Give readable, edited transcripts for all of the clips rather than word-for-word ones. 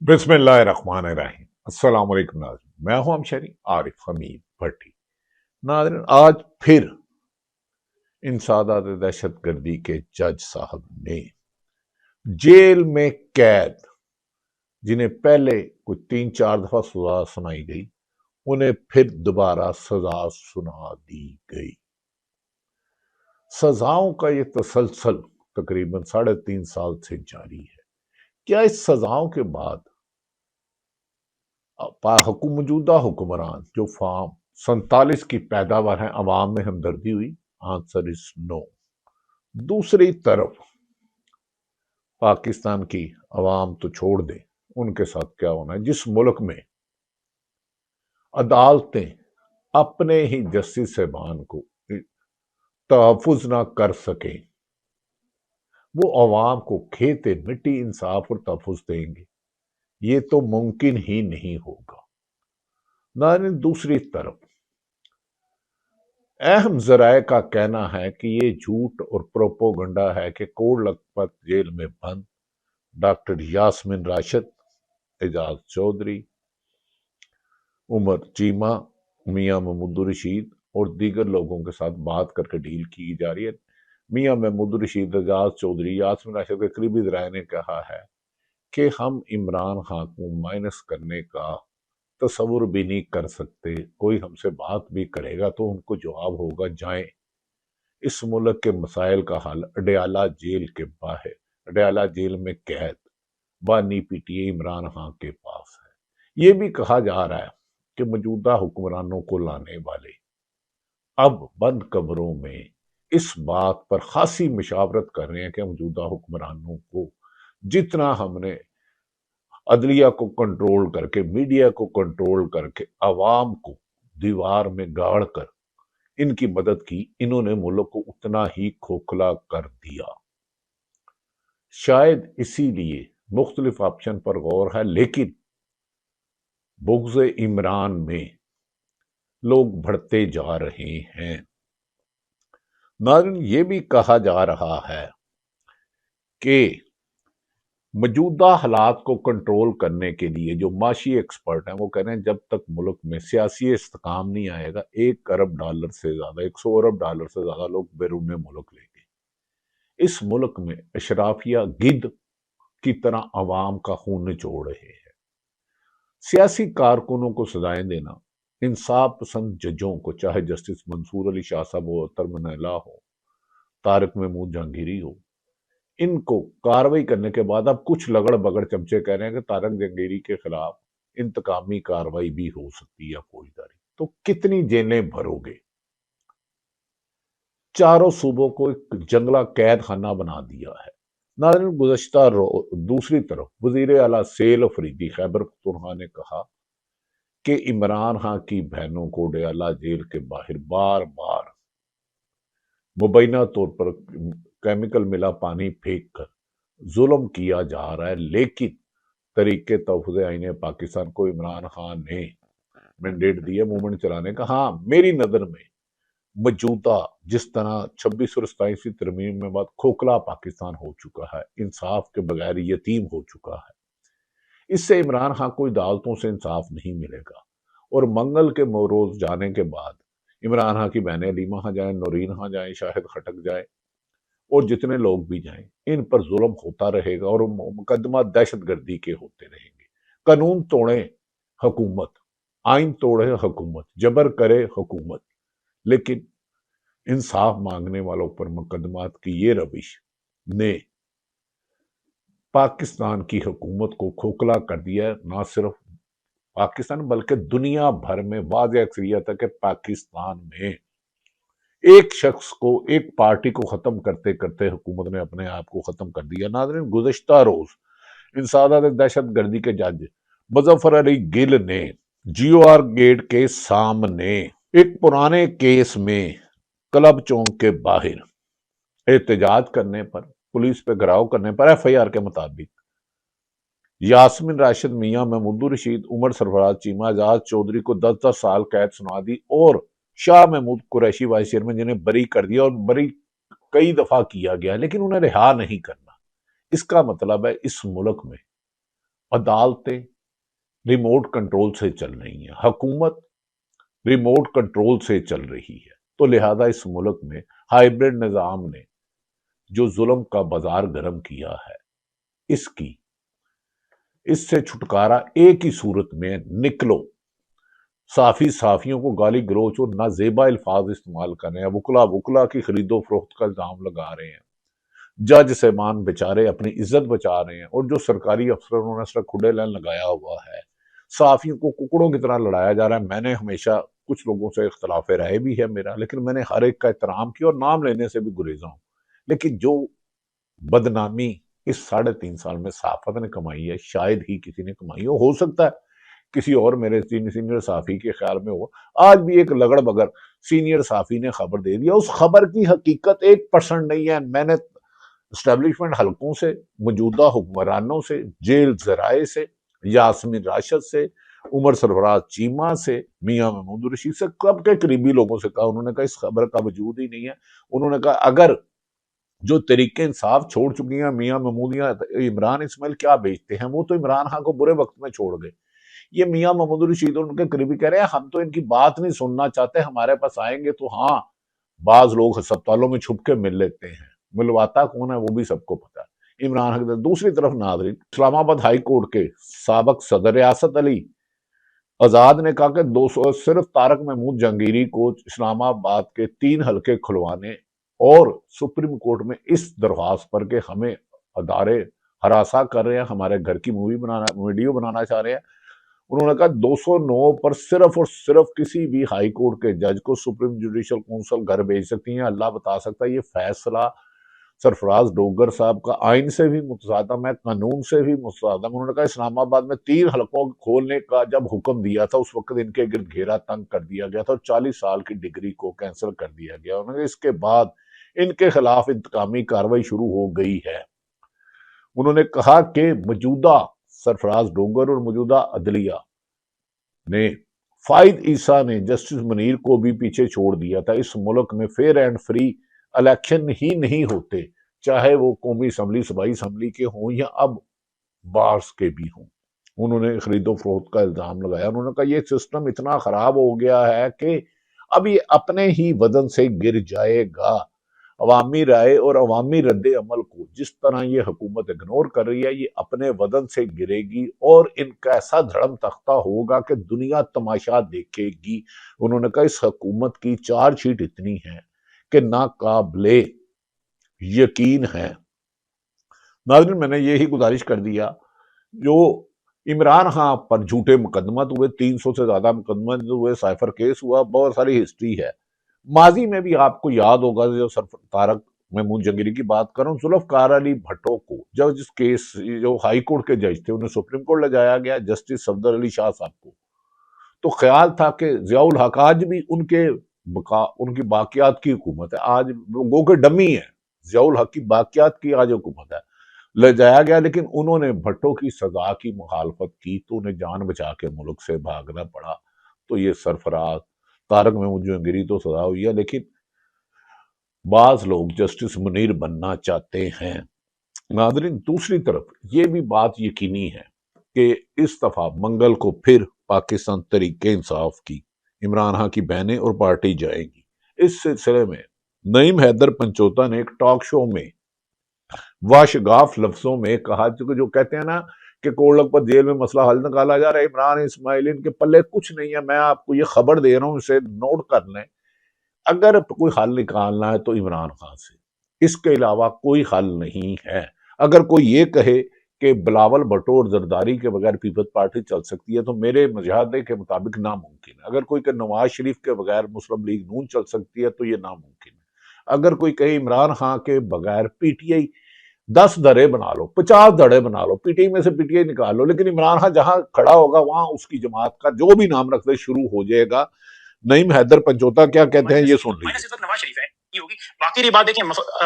बिस्मिल्लाहिर्रहमानिर्रहीम। अस्सलाम वालेकुम नाज़रीन, मैं हूं हमशरी आरिफ हमीद भट्टी। नाज़रीन, आज फिर इंसादात दहशत गर्दी के जज साहब ने जेल में कैद, जिन्हें पहले कुछ 3-4 दफा सजा सुनाई गई, उन्हें फिर दोबारा सजा सुना दी गई। सजाओं का ये तसलसल तकरीबन 3.5 साल से जारी है। क्या इस सजाओं के बाद मौजूदा हुक्मरान जो फार्म 47 की पैदावार है, अवाम में हमदर्दी हुई? Answer is no. दूसरी तरफ पाकिस्तान की अवाम तो छोड़ दे, उनके साथ क्या होना है जिस मुल्क में अदालतें अपने ही जस्टिस साहबान को तहफुज ना कर सके, वो अवाम को खेते मिट्टी इंसाफ और तहफुज देंगे? ये तो मुमकिन ही नहीं होगा। नाज़रीन, दूसरी तरफ अहम जराये का कहना है कि ये झूठ और प्रोपोगंडा है कि कोट लखपत जेल में बंद डॉक्टर यास्मीन राशिद, एजाज चौधरी, उमर चीमा, मियां महमूद रशीद और दीगर लोगों के साथ बात करके डील की जा रही है। मियां महमूद रशीद, एजाज चौधरी, यास्मीन राशिद के करीबी जराये ने कहा है कि हम इमरान खान को माइनस करने का तस्वुर भी नहीं कर सकते। कोई हमसे बात भी करेगा तो उनको जवाब होगा, जाएं। इस मुल्क के मसाइल का हल अडयाला जेल के बाहर, अडयाला जेल में कैद बानी पीटीए इमरान खान के पास है। ये भी कहा जा रहा है कि मौजूदा हुक्मरानों को लाने वाले अब बंद कमरों में इस बात पर खासी मशावरत कर रहे हैं कि मौजूदा हुक्मरानों को जितना हमने अदलिया को कंट्रोल करके, मीडिया को कंट्रोल करके, अवाम को दीवार में गाड़ कर इनकी मदद की, इन्होंने मुल्क को उतना ही खोखला कर दिया। शायद इसीलिए मुख्तलिफ ऑप्शन पर गौर है, लेकिन बुग़्ज़ इमरान में लोग बढ़ते जा रहे हैं। नाज़रीन, ये भी कहा जा रहा है कि मौजूदा हालात को कंट्रोल करने के लिए जो माशी एक्सपर्ट हैं वो कह रहे हैं जब तक मुल्क में सियासी इस्तेकाम नहीं आएगा, $1 अरब से ज्यादा, $100 अरब से ज्यादा लोग बैरून मुल्क लेंगे। इस मुल्क में अशराफिया गिद्ध की तरह अवाम का खून निचोड़ रहे हैं। सियासी कारकुनों को सजाएं देना, इंसाफ पसंद जजों को, चाहे जस्टिस मंसूर अली शाह साहब हो, तरमनला हो, तारिक महमूद जहांगीरी हो, इनको कार्रवाई करने के बाद अब कुछ लगड़ बगड़ चमचे कह रहे हैं कि तारक जहांगीरी के खिलाफ इंतकामी कार्रवाई भी हो सकती है फौजदारी। तो कितनी जेलें भरोगे? चारों सूबों को एक जंगला कैद खाना बना दिया है। नाज़रीन, गुज़श्ता दूसरी तरफ वज़ीर आला सेल अफरीदी खैबर पख्तूनख्वा ने कहा कि इमरान खान की बहनों को डयाला जेल के बाहर बार बार मुबैना तौर पर केमिकल मिला पानी फेंक कर जुल्म किया जा रहा है, लेकिन तरीके तहफ़्फ़ुज़ आईन पाकिस्तान को इमरान खान ने मैंडेट दिया मूवमेंट चलाने का। हाँ, मेरी नज़र में मौजूदा जिस तरह 26 और 27वीं तरमीम में बाद खोखला पाकिस्तान हो चुका है, इंसाफ के बगैर यतीम हो चुका है, इससे इमरान खान को अदालतों से इंसाफ नहीं मिलेगा। और मंगल के रोज जाने के बाद इमरान खान की बहनें लीमा खां जाए, नौरीन खां जाए, शाहिद खटक जाए और जितने लोग भी जाएं, इन पर जुल्म होता रहेगा और मुकदमा दहशतगर्दी के होते रहेंगे। कानून तोड़े हुकूमत, आइन तोड़े हुकूमत, जबर करे हुकूमत, लेकिन इंसाफ मांगने वालों पर मुकदमात की ये रविश ने पाकिस्तान की हुकूमत को खोखला कर दिया है। ना सिर्फ पाकिस्तान बल्कि दुनिया भर में वाज़ेह अक्सरियत है कि पाकिस्तान में एक शख्स को, एक पार्टी को खत्म करते करते हुकूमत ने अपने आप को खत्म कर दिया। नाज़रीन, गुज़श्ता रोज इंसादात दहशत गर्दी के जज मुजफ्फर अली गिल ने GOR गेट के सामने एक पुराने केस में क्लब चौक के बाहर एहतजाज करने पर, पुलिस पे घराव करने पर FIR के मुताबिक यास्मीन राशिद, मियां महमूद रशीद, उमर सरफराज चीमा, एजाज चौधरी को 10-10 साल कैद सुना दी और शाह महमूद कुरैशी वाइस चेयरमैन जिन्हें बरी कर दिया, और बरी कई दफा किया गया, लेकिन उन्हें रिहा नहीं करना। इसका मतलब है इस मुल्क में अदालतें रिमोट कंट्रोल से चल रही हैं, हुकूमत रिमोट कंट्रोल से चल रही है। तो लिहाजा इस मुल्क में हाइब्रिड निज़ाम ने जो जुल्म का बाजार गर्म किया है, इसकी इससे छुटकारा एक ही सूरत में, निकलो, साफी साफियों को गाली गलोच और नाजेबा अल्फाज इस्तेमाल कर रहे हैं, वुकला वुकला की खरीदो फरोख्त का इल्जाम लगा रहे हैं, जज साहबान बेचारे अपनी इज्जत बचा रहे हैं, और जो सरकारी अफसर उन्होंने सिर्फ खुडे लाइन लगाया हुआ है, साफियों को कुकड़ों की तरह लड़ाया जा रहा है। मैंने हमेशा कुछ लोगों से इख्तलाफ राय भी है मेरा, लेकिन मैंने हर एक का एहतराम किया और नाम लेने से भी गुरेजा हूं। लेकिन जो बदनामी इस 3.5 साल में सहाफत ने कमाई है, शायद ही किसी ने कमाई हो सकता है किसी और मेरे सीनियर साफी के ख्याल में हो। आज भी एक लगड़ बगर सीनियर साफी ने खबर दे दिया, उस खबर की हकीकत 1% नहीं है। मैंने स्टैब्लिशमेंट हलकों से, मौजूदा हुक्मरानों से, जेल जराए से, यासमीन राशिद से, उमर सरफराज चीमा से, मियां महमूद रशीद से, कब के करीबी लोगों से कहा, उन्होंने कहा इस खबर का वजूद ही नहीं है। उन्होंने कहा अगर जो तरीके इंसाफ छोड़ चुकी हैं मियां महमूदिया, इमरान इस्माइल क्या बेचते हैं, वो तो इमरान खान को बुरे वक्त में छोड़ गए। ये मियां महमूद रशीद और उनके करीबी कह रहे हैं हम तो इनकी बात नहीं सुनना चाहते, हमारे पास आएंगे तो हाँ, बाज लोग अस्पतालों में छुप के मिल लेते हैं, मिलवाता कौन है वो भी सबको पता है, इमरान खान। दूसरी तरफ नाजरीन, इस्लामाबाद हाई कोर्ट के साबक सदर रियासत अली आजाद ने कहा कि 200 सिर्फ तारक महमूद जहांगीरी को इस्लामाबाद के 3 हलके खुलवाने और सुप्रीम कोर्ट में इस दरख्वास्त पर कि हमें अदारे हरासा कर रहे हैं, हमारे घर की वीडियो बनाना चाह रहे हैं। उन्होंने कहा 209 पर सिर्फ और सिर्फ किसी भी हाई कोर्ट के जज को सुप्रीम जुडिशल काउंसिल घर भेज सकती है, अल्लाह बता सकता है। ये फैसला सरफराज डोगर साहब का आइन से भी मुतसादम है, कानून से भी मुतसादम। उन्होंने कहा इस्लामाबाद में 3 हलकों खोलने का जब हुक्म दिया था, उस वक्त इनके गिर्द घेरा तंग कर दिया गया था और 40 साल की डिग्री को कैंसिल कर दिया गया। उन्होंने इसके बाद इनके खिलाफ इंतकामी कार्रवाई शुरू हो गई है। उन्होंने कहा कि मौजूदा सरफराज डोगर और मौजूदा अदलिया ने, फाइद ईसा ने जस्टिस मुनीर को भी पीछे छोड़ दिया था। इस मुल्क में फेयर एंड फ्री इलेक्शन ही नहीं होते, चाहे वो कौमी असम्बली, सूबाई असम्बली के हों या अब बार्स के भी हों। उन्होंने खरीदो फरोख्त का इल्जाम लगाया। उन्होंने कहा ये सिस्टम इतना खराब हो गया है कि अब ये अपने ही वजन से गिर जाएगा। अवामी राय और अवामी रद्द अमल को जिस तरह ये हुकूमत इग्नोर कर रही है, ये अपने वजन से गिरेगी और इनका ऐसा धड़म तख्ता होगा कि दुनिया तमाशा देखेगी। उन्होंने कहा इस हुकूमत की चार्जशीट इतनी है कि नाकाबिले यकीन है। नाज़रीन, मैंने यही गुजारिश कर दिया, जो इमरान खान पर झूठे मुकदमा हुए, 300 से ज्यादा मुकदमा हुए, साइफर केस हुआ, बहुत सारी हिस्ट्री है। माजी में भी आपको याद होगा, जो तारक महमूद जहांगीरी की बात करूं, जुल्फकार अली भट्टो को जज केस, जो हाई कोर्ट के जज थे, उन्हें सुप्रीम कोर्ट ले जाया गया, जस्टिस सफदर अली शाह साहब को। तो ख्याल था कि जियाउल हक, आज भी उनकी बाकियात की हुकूमत है, आज गो के डमी है, जियाउल हक की बाकियात की आज हुकूमत है, ले जाया गया। लेकिन उन्होंने भट्टो की सजा की मुखालफत की तो उन्हें जान बचा के मुल्क से भागना पड़ा। तो ये सरफराज तारक महमूद जहांगीरी तो सजा हुई है, लेकिन बाज लोग जस्टिस मुनीर बनना चाहते हैं। नादरीन, दूसरी तरफ ये भी बात यकीनी है कि इस दफा मंगल को फिर पाकिस्तान तरीके इंसाफ की, इमरान खान की बहनें और पार्टी जाएगी। इस सिलसिले में नईम हैदर पंचोता ने एक टॉक शो में वाशगाफ लफ्जों में कहा, जो कहते हैं ना कि कोट लखपत जेल में मसला हल निकाला जा रहा है, इमरान इस्माइल इनके पल्ले कुछ नहीं है। मैं आपको ये खबर दे रहा हूं, इसे नोट कर लें, अगर कोई हल निकालना है तो इमरान खान से, इसके अलावा कोई हल नहीं है। अगर कोई ये कहे कि बिलावल भुट्टो और जरदारी के बगैर पीपल्स पार्टी चल सकती है, तो मेरे मुजाहिदे के मुताबिक नामुमकिन है। अगर कोई कहे नवाज शरीफ के बगैर मुस्लिम लीग नून चल सकती है, तो ये नामुमकिन है। अगर कोई कहे इमरान खान के बगैर पीटीआई, 10 धड़े बना लो, 50 धड़े बना लो, पीटीआई में से पीटीआई निकाल लो, लेकिन इमरान खान जहां खड़ा होगा वहां उसकी जमात का जो भी नाम रखते शुरू हो जाएगा। नईम हैदर पंचोता क्या कहते हैं, ये सुन लीजिए। माइनस इस वक्त नवाज शरीफ है, ये होगी। बाकी रही बात देखिए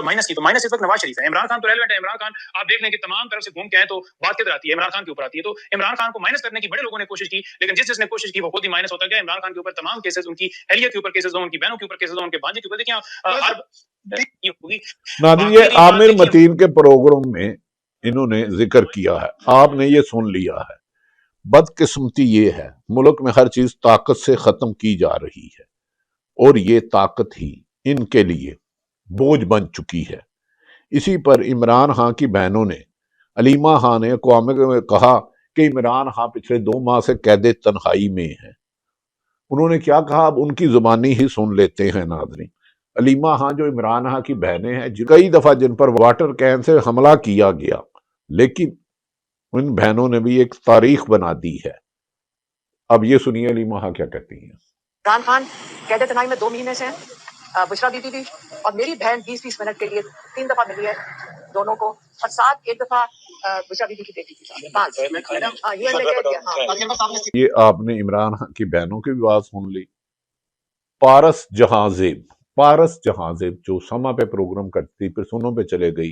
माइनस की, तो माइनस इस वक्त नवाज शरीफ है। इमरान खान तो रेलेवेंट है। इमरान खान आप देख लें कि तमाम तरफ से घूम के आए तो बात किधर आती है, इमरान खान के ऊपर आती है। तो इमरान खान को माइनस करने की बड़े लोगों ने कोशिश की, लेकिन जिसने कोशिश की वो खुद ही माइनस होता गया। इमरान खान के ऊपर तमाम केसेस, उनकी एहलियत के ऊपर केसेस हो, उनकी बहनों के ऊपर केसेस हो, उनके भांजे के ऊपर, देखिए नादिर, ये आमिर मतीन के प्रोग्राम में इन्होंने जिक्र किया है, आपने ये सुन लिया है। बदकिस्मती ये है, मुल्क में हर चीज ताकत से खत्म की जा रही है और ये ताकत ही इनके लिए बोझ बन चुकी है। इसी पर इमरान खान की बहनों ने, अलीमा खान ने अक़वाम में कहा कि इमरान खान पिछले 2 माह से कैद तन्हाई में है। उन्होंने क्या कहा, अब उनकी जुबानी ही सुन लेते हैं नाज़रीन। अलीमा खान जो इमरान खान की बहनें हैं, कई दफा जिन पर वाटर कैन से हमला किया गया, लेकिन उन बहनों ने भी एक तारीख बना दी है। अब ये सुनिए अलीमा खान क्या कहती हैं। इमरान खान कैद तनाई में 2 महीने से हैं, बुशरा बीबी भी और मेरी बहन 20-20 मिनट के लिए 3 दफा मिली है दोनों को, और साथ एक दफा बुशरा बीबी की बेटी थी। 5 यूएन में कैद किया। ये आपने इमरान खान की बहनों की भी बात सुन ली। पारस जहांजेब जो समा पे प्रोग्राम करती फिर सुनो पे चले गई,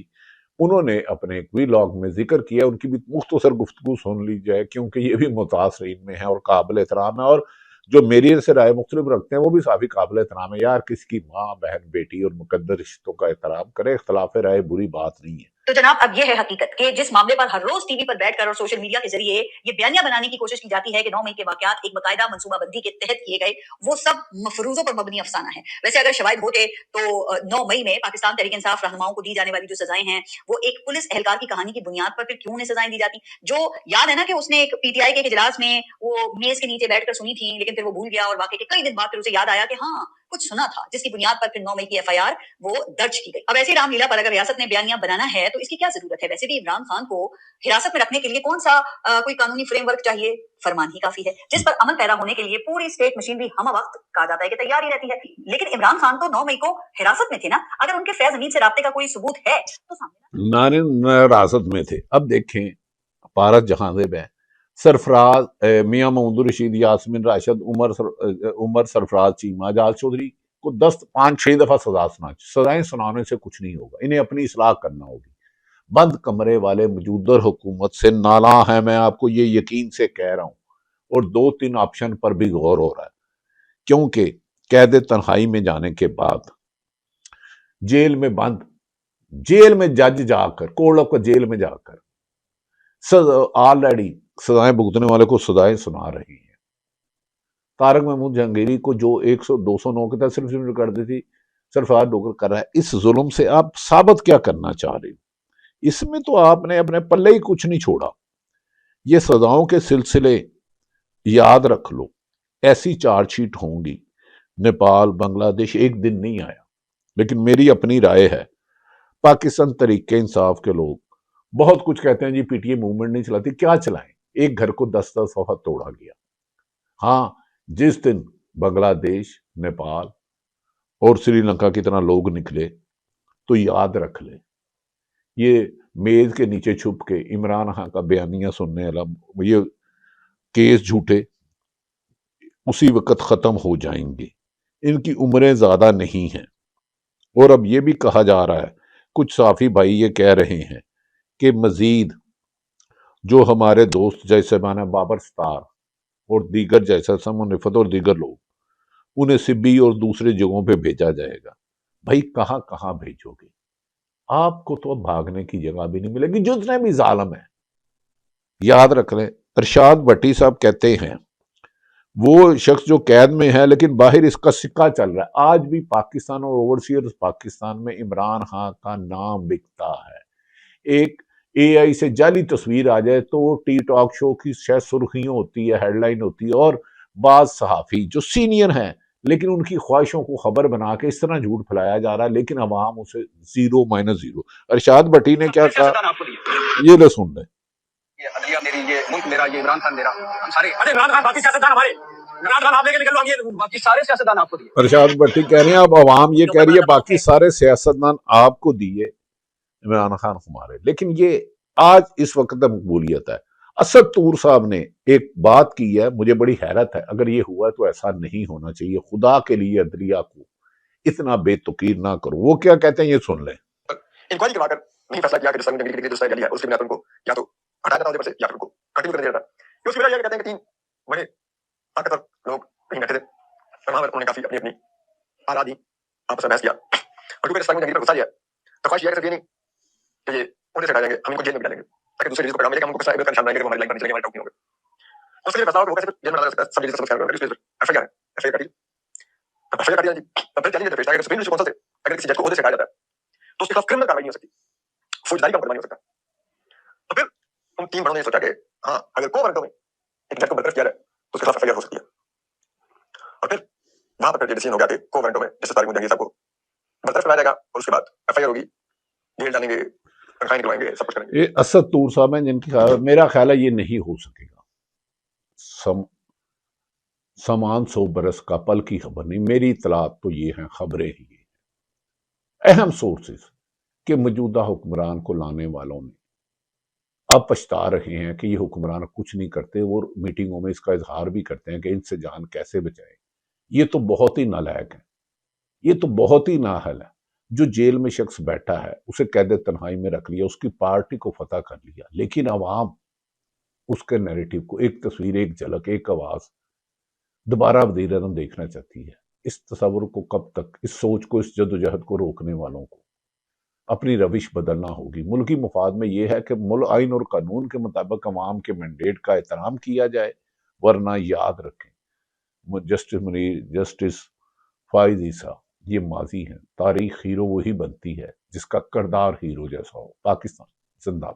उन्होंने अपने एक वीलॉग में जिक्र किया। उनकी भी मुख्तसर गुफ्तगू सुन ली जाए, क्योंकि ये भी मुतासरीन में है और काबिल एहतराम है, और जो मेरी से राय मुख्तलिफ रखते हैं वो भी काफी काबिल एहतराम है। यार, किसकी माँ बहन बेटी और मुकद्दर रिश्तों का एहतराम करे, इख्तलाफ राय बुरी बात नहीं है। तो जनाब, अब ये है हकीकत कि जिस मामले पर हर रोज टीवी पर बैठकर और सोशल मीडिया के जरिए ये बयानियां बनाने की कोशिश की जाती है कि 9 मई के वाकयात एक बाकायदा मंसूबाबंदी के तहत किए गए, वो सब मफरूजों पर मबनी अफसाना है। वैसे अगर शवाहिद होते तो 9 मई में पाकिस्तान तहरीक इंसाफ रहनुमाओं को दी जाने वाली जो सजाएं हैं, वो एक पुलिस एहलकार की कहानी की बुनियाद पर फिर क्यों उन्हें सजाएं दी जाती? जो याद है ना कि उसने एक पीटीआई के इजलास में वो मेज के नीचे बैठकर सुनी थी, लेकिन फिर वो भूल गया और वाकई के कई दिन बाद फिर उसे याद आया कि हाँ, कुछ सुना था, जिसकी बुनियाद पर फिर 9 मई की एफआईआर वो दर्ज की गई। अब ऐसी रामलीला पर अगर रियासत ने बयानियां बनाना है तो इसकी क्या जरूरत है? वैसे भी इमरान खान को हिरासत में रखने के लिए कौन सा कोई कानूनी फ्रेमवर्क चाहिए? फरमान ही काफी है, जिस पर अमल पैदा होने के लिए पूरी स्टेट मशीनरी हम वक्त कहा जाता है कि तैयार ही रहती है। लेकिन इमरान खान तो 9 मई को हिरासत में थे ना। अगर उनके फैज अमीन से राब्ते का कोई सबूत है तो सामने नारे हिरासत में थे। अब देखें, पारस जहांजेब है, सरफराज, मियां महमूद रशीद, यास्मीन राशिद, उमर सरफराज चीमा, जाल चौधरी को 5-6 दफा सजाएं सुनाने से कुछ नहीं होगा। इन्हें अपनी इस्लाह करना होगी। बंद कमरे वाले मौजूदा हुकूमत से नाला है, मैं आपको ये यकीन से कह रहा हूं, और 2-3 ऑप्शन पर भी गौर हो रहा है। क्योंकि कैद तन्हाई में जाने के बाद जेल में बंद, जेल में जज जाकर, कोर्ट ऑफ जेल में जाकर ऑलरेडी सजाएं भुगतने वाले को सजाएं सुना रही है। तारक महमूद जहांगीरी को जो 100-209 के तहत सिर्फ कर दी थी, सरफराज डोगर कर रहा है। इस जुल्म से आप साबित क्या करना चाह रहे हो? इसमें तो आपने अपने पल्ले ही कुछ नहीं छोड़ा। ये सजाओं के सिलसिले याद रख लो, ऐसी चार्जशीट होंगी। नेपाल, बांग्लादेश एक दिन नहीं आया। लेकिन मेरी अपनी राय है, पाकिस्तान तरीके इंसाफ के लोग बहुत कुछ कहते हैं जी, पीटीए मूवमेंट नहीं चलाती। क्या चलाएं? एक घर को 10-10 दफा तोड़ा गया। हाँ, जिस दिन बांग्लादेश, नेपाल और श्रीलंका की तरह लोग निकले तो याद रख ले, ये मेज के नीचे छुप के इमरान खान का बयानिया सुनने वाला, ये केस झूठे उसी वक्त खत्म हो जाएंगे। इनकी उम्रें ज्यादा नहीं हैं। और अब ये भी कहा जा रहा है, कुछ साफी भाई ये कह रहे हैं कि मजीद जो हमारे दोस्त जैसे माना बाबर स्टार और दीगर जैसा समनिफत और दीगर लोग, उन्हें सिब्बी और दूसरे जगहों पे भेजा जाएगा। भाई कहां कहां भेजोगे? आपको तो अब भागने की जगह भी नहीं मिलेगी, जितने भी जालिम है। याद रख लें, अरशाद भट्टी साहब कहते हैं वो शख्स जो कैद में है लेकिन बाहर इसका सिक्का चल रहा है। आज भी पाकिस्तान और ओवरसीज पाकिस्तान में इमरान खान का नाम बिकता है। एक एआई से जाली तस्वीर आ जाए तो टी टॉक शो की शायद सुर्खियां होती है, हेडलाइन होती है, और बाज सहाफी जो सीनियर हैं लेकिन उनकी ख्वाहिशों को खबर बना के इस तरह झूठ फैलाया जा रहा है, लेकिन अवाम उसे 0-0। अरशाद भट्टी ने क्या कहा, ये ले सुन ले। ये मेरी, ये मुल्क मेरा, ये इमरान खान मेरा, हम सारे, अरे इमरान खान बाकी सियासतदान हमारे, इमरान खान आप लेके निकल लो, ये बाकी सारे सियासतदान आपको दिए। अरशाद भट्टी कह रहे हैं, अब अवाम ये कह रही है बाकी सारे सियासतदान आपको दिए, इमरान खान हमारे। लेकिन ये आज इस वक्त मकबूलियत है। असद तूर साहब ने एक बात की है, मुझे बड़ी हैरत है। अगर ये हुआ तो ऐसा नहीं होना चाहिए। खुदा के लिए अदलिया को इतना बेतुकीर ना करो। वो क्या कहते हैं, ये सुन लें। इंक्वायरी करवाकर नहीं फैसला किया कि जिस जंगली जो सजा लिया है उसके बिना उनको या तो हटाया जाता है से, या फिर उनको कंटिन्यू करना चाहिए था। उसकी वजह यह कहते हैं कि 3 बड़े ताकतवर लोग कहीं बैठे थे, वहां पर उन्होंने काफी अपनी अपनी आरा दी, आपस में बहस किया, और क्योंकि जंगली पर गुस्सा लिया तो ख्वाहिश यह है कि ये उन्हें से हटाएंगे, हम इनको जेल में डालेंगे। दूसरा इमरान खान बनाएंगे, हमारी लाइन बनी चलेगी, हमारे डाउट नहीं होंगे। तो उसके लिए फैसला होगा कैसे जेल में डाला जा सकता है, सब चीजें समझ कर एफआईआर एफआईआर काटी, एफआईआर काटी, अब फिर चैलेंज है, अगर सुप्रीम कोर्ट कौन सा अगर किसी जज को ओहदे से हटाया जाता है तो उसके खिलाफ क्रिमिनल कार्रवाई नहीं हो सकती, फौजदारी का मुकदमा नहीं हो सकता। तो फिर उन तीन बड़ों ने सोचा कि हाँ अगर कोवरेंटो में एक जज को बर्तरफ किया जाए तो उसके खिलाफ एफआईआर हो सकती है। और फिर वहां पर डिसीजन हो गया कि कोवरेंटो में जस्टिस तारिक मुजंगी साहब को बर्तरफ कराया जाएगा और उसके बाद एफआईआर होगी, जेल डालेंगे, तनख्वाहें निकलवाएंगे, सब कुछ करेंगे। ये असद तूर साहब हैं जिनकी मेरा ख्याल है ये नहीं हो सकेगा। समान 100 बरस का पल की खबर नहीं, मेरी इतलात तो ये हैं, खबरें ही ये अहम सोर्सेस कि मौजूदा हुक्मरान को लाने वालों ने अब पछता रहे हैं कि ये हुक्मरान कुछ नहीं करते, वो मीटिंगों में इसका इजहार भी करते हैं कि इनसे जान कैसे बचाए। ये तो बहुत ही नालायक है, ये तो बहुत ही नाअहल है। जो जेल में शख्स बैठा है उसे कैद तन्हाई में रख लिया, उसकी पार्टी को फतह कर लिया, लेकिन अवाम उसके नैरेटिव को, एक तस्वीर, एक झलक, एक आवाज दोबारा वज़ीर आज़म देखना चाहती है। इस तस्वुर को कब तक, इस सोच को, इस जदोजहद को रोकने वालों को अपनी रविश बदलना होगी। मुल्की मुफाद में यह है कि मुल्क आइन और कानून के मुताबिक अवाम के मैंडेट का एहतराम किया जाए, वरना याद रखें जस्टिस फाइज ईसा ये माजी है, तारीख हीरो वही बनती है जिसका किरदार हीरो जैसा हो। पाकिस्तान जिंदाबाद।